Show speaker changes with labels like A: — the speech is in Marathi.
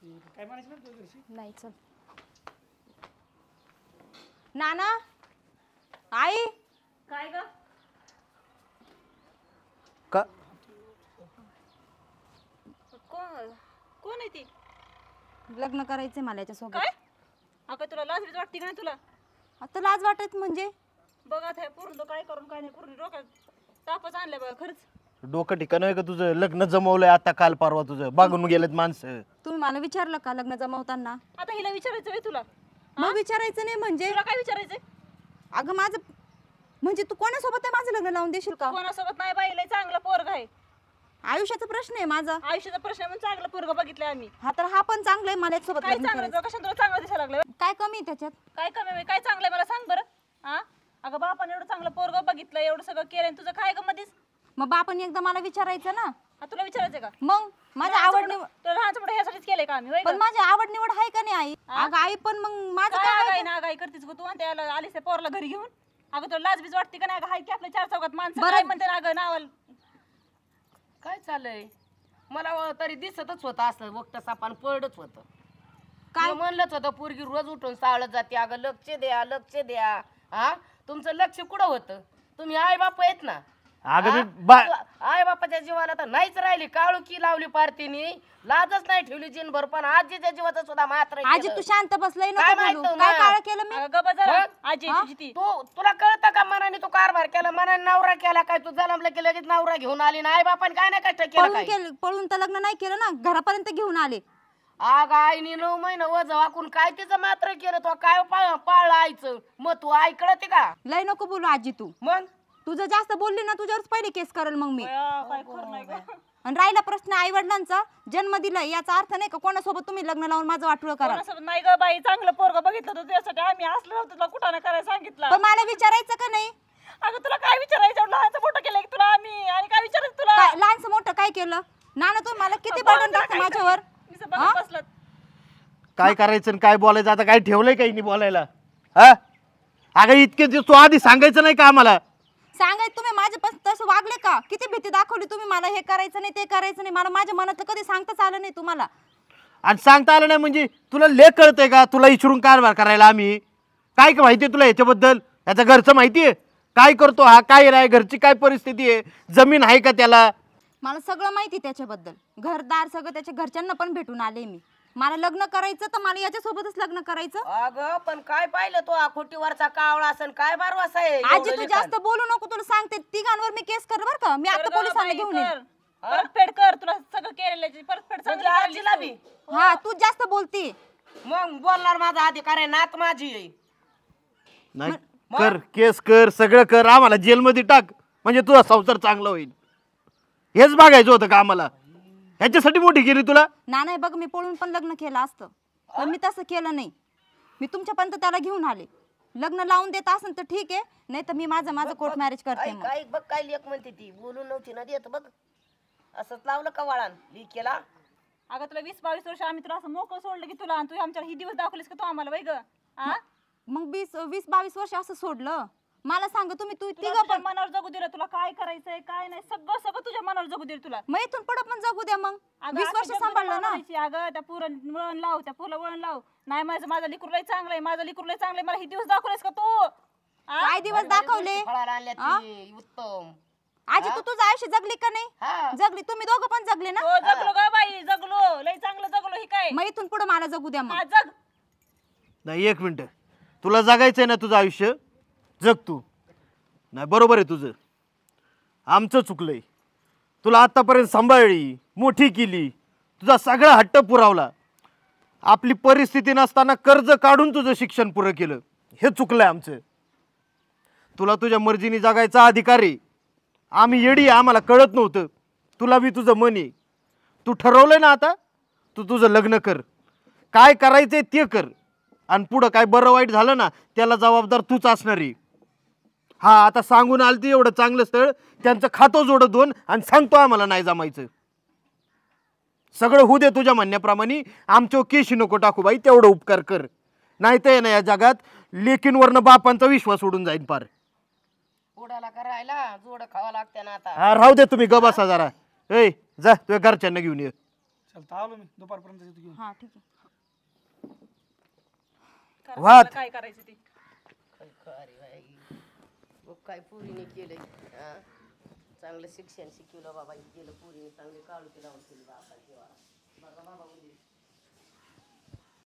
A: काय म्हणायचं ना तुझ्या घरची?
B: नाही चल. नाना आई
C: काय ग
D: का
C: कोण आहे ती?
B: लग्न करायचंय मला याच्यासोबत.
C: काय अगं तुला लाज बीज वाटते का नाही तुला?
B: आता लाज वाटत म्हणजे
C: बघ आता पूर्ण काय करून काय नाही पूर्ण डोक्यात तापच आणलंय बघा खरंच.
D: डोकं ठिकाण आहे का तुझं? लग्न जमवलंय आता काल परवा तुझं, बागून गेलेत माणसं.
B: तुम्ही मला विचारलं का लग्न जमवताना?
C: आता हिला विचारायचं आहे तुला?
B: मग विचारायचं नाही म्हणजे?
C: तुला काय विचारायचंय?
B: अगं माझं म्हणजे तू कोणासोबत आहे माझं लग्न लावून देशील का?
C: कोणासोबत नाही बाई, लय चांगला पोरग आहे.
B: आयुष्याचा प्रश्न आहे माझा.
C: आयुष्याचा प्रश्न म्हणून चांगला पोरग बघितलंय आम्ही.
B: हा तर हा पण चांगला आहे, मला याच्यासोबत
C: काय
B: लग्न
C: चांगलं
B: करायचं.
C: कशा तुला चांगलं दिसायला लागलं?
B: काय कमी आहे त्याच्यात?
C: काय कमी आहे? काय चांगलं आहे मला सांग बरं. हा अगं बापाने एवढं चांगलं पोरग बघितलं, एवढं सगळं केलं, तुझं काय ग मध्येच?
B: मग बापाने एकदा मला विचारायचं ना.
C: तुला विचारायचं का?
B: मग माझी आवड निवड,
C: तुला लहानचं मोठं ह्यासाठीच केलंय का आम्ही?
B: पण माझी आवड निवड आहे का नाही आई? अगं आई पण मग माझं काय
C: काय ना गाय करतेस गं तू? आणि त्याला आलीस त्या पोराला घरी घेऊन. अगं तुला लाज बीज वाटते का नाही? हाय की आपल्या चार चौकात माणसं काय म्हणते ना अगं नावाल.
E: काय चाललंय? मला तरी दिसतच होतं असं वक्त सापान पडच होतं. काय म्हणलंच होतं पोरगी रोज उठून सावळत जाते. अगं लक्ष द्या लक्ष द्या. हा तुमचं लक्ष कुठं होतं? तुम्ही आई बाप आहेत ना.
D: अगं
E: आई बापाच्या जीवाला तर नाहीच राहिली. काळुकी लावली पार्टीनी, लाजच नाही ठेवली जिनभर. पण आजीच्या जीवाचं सुद्धा मात्र
B: आजी तू शांत बसलय
E: काय
B: नको
E: माहित
B: बोलू.
E: तुला?
B: काय काळ केलं मी?
C: अगं गप्प जरा. आजी तुझी ती.
E: तुला कळतं का? मनाने तू कारभार केला, मनाने नवरा केला काय? तू जन्मला की लगेच नवरा घेऊन आली ना. आई बापाने काय नाही कष्ट केलं काय?
B: पळून तर लग्न नाही केलं ना, घरापर्यंत घेऊन आले.
E: आग आईने 9 महिने वज वाकून काय तिचं मात्र केलं? तो काय पाळलं आईचं? मग तू आई कळते का?
B: लय नको बोलू आजी तू.
E: मग
B: तुझं जास्त बोलली ना तुझ्यावरच पहिले केस करेल मग मी.
C: काय खरं नाही गं.
B: आणि राहिला प्रश्न आई वडिलांचा, जन्म दिलाय याचा अर्थ नाही का कोणासोबत तुम्ही लग्न लावून माझं वाटोळं करा.
C: कोणासोबत नाही ग बाई, चांगलं पोरग बघितलं होतं त्यासाठी आम्ही असलं नव्हतं तुला कुठं करायला सांगितलं.
B: पण मला विचारायचं का नाही?
C: अगं तुला काय विचारायचं? लहानचं मोठं केलं की तुला आम्ही, आणि काय विचारायचं तुला?
B: काय लहानचं मोठं काय केलं? नाना तुम्ही मला किती बर्डन टाकतं माझ्यावर.
C: नुसतं बघत बसलात.
D: काय करायचं आणि काय बोलायचं? आता काय ठेवलंय काही नाही बोलायला? हा अगं इतके दिवस तू आधी सांगायचं नाही का आम्हाला?
B: सांगायचं तुम्ही माझ्या तसं वागले का? किती भीती दाखवली तुम्ही मला, हे करायचं नाही ते करायचं नाही. मला माझ्या मनातलं कधी सांगताच आलं नाही तुम्हाला.
D: आणि सांगता आलं नाही म्हणजे तुला लेख कळतंय का? तुला इचरून कारभार करायला आम्ही काय का माहितीये तुला याच्याबद्दल? याचं घरचं माहितीये काय करतो हा, काय नाही, घरची काय परिस्थिती आहे, जमीन आहे का त्याला?
B: मला सगळं माहिती त्याच्याबद्दल, घरदार सगळं त्याच्या घरच्यांना पण भेटून आले मी. मला लग्न करायचं तर मला याच्यासोबतच लग्न करायचं.
E: अगं पण काय पाहिलं तो खोटीवरचा कावळा असन काय बारवास आहे?
B: आजी तू जास्त बोलू नको, तुला सांगते तिघांवर मी केस कर बर का. मी आता पोलिसांना घेऊन येईन.
C: परतफेड कर, तुला सगळं केलेलं परतफेड
E: म्हणजे आजीला बी
B: हा तू जास्त बोलती.
E: मग बोलणार माझा अधिकार आहे, नात माझी आहे.
D: नाही कर, केस कर, सगळं कर, आम्हाला जेलमध्ये टाक म्हणजे तुझा संसार चांगला होईल. हेच बघायचं होतं का आम्हाला? ह्याच्यासाठी मोठी केली तुला?
B: नाही बघ मी पळून पण लग्न केलं असतं, पण मी तसं केलं नाही. मी तुमच्यापर्यंत त्याला घेऊन आले. लग्न लावून देत असेल तर ठीक आहे, नाही तर मी माझं कोर्ट मॅरेज करते. मग
E: काय बघ काय लेख म्हणते ती, बोलून नव्हती ना देत बघ. असंच लावलं का वळण ली केला.
C: अगं तुला 20-22 वर्ष आम्ही तुला असं मोकळं सोडलं की तुला, आणि तू आमच्या ही दिवस दाखवलीस का तू आम्हाला? वै ग
B: मग 20-22 वर्ष असं सोडलं? मला सांग तुम्ही, तू तिघ
C: पण मनावर जगू दिलं, तुला काय करायचंय काय नाही सगळं सगळं तुझ्या मनावर जगू दिलं तुला.
B: मग इथून पुढे पण जगू द्या. मग 20 वर्ष सांभाळलं ना.
C: अगं त्या पुरण वळण लाव, त्या फुलं वळण लाव. नाही माझं लिकरू लय चांगलं आहे, माझं लिकरू लय चांगलं आहे. मला ही दिवस दाखवलेस का तू?
B: काय दिवस दाखवले?
E: उत्तम
B: आजी तू तुझं आयुष्य जगली का नाही? जगली. तुम्ही दोघं पण जगले ना.
C: हो जगलो ग बाई, जगलो, लय चांगलं जगलो. ही काय
B: मग इथून पुढे मला जगू द्या. मग
C: जग.
D: नाही एक मिनिट, तुला जगायचंय ना तुझं आयुष्य, जग तू. नाही बरोबर आहे तुझं, आमचं चुकलंय. तुला आतापर्यंत सांभाळली, मोठी केली, तुझा सगळा हट्ट पुरावला. आपली परिस्थिती नसताना कर्ज काढून तुझं शिक्षण पुरं केलं, हे चुकलंय आमचं. तुला तुझ्या मर्जीने जगायचा अधिकार आहे. आम्ही येडी, आम्हाला कळत नव्हतं. तुला बी तुझं मन आहे. तू ठरवलंय ना आता, तू तुझं लग्न कर, काय करायचंय ते कर. आणि पुढं काय बरं वाईट झालं ना त्याला जबाबदार तूच असणार आहे. हा आता सांगून आलती एवढं चांगलं स्थळ, त्यांचं खातं जोडत दोन आणि सांगतो आम्हाला नाही जमायचं. सगळं होऊ दे तुझ्या म्हणण्याप्रमाणे, आमच्या केशी नको टाकू बाई, तेवढं उपकार कर. नाही तर ना या जगात लेकींवरनं बापांचा विश्वास उडून जाईल पार.
E: उडाला करायला जोड खावा लागते ना आता.
D: हा राहू दे तुम्ही, ग बसा जरा. ए जा तुझ्या घरच्यांना घेऊन ये.
A: चलता आलो मी दुपारपर्यंत येतो घेऊन.
B: हा ठीक आहे.
C: करा
D: वाद.
C: तुम्हाला काय करायचं ते.
E: अरे बाई मग काय पुरीने केलंय हा? चांगलं शिक्षण शिकवलं बाबा केलं पुरीने चांगली काळू लावून केली बाबा बघा बाबा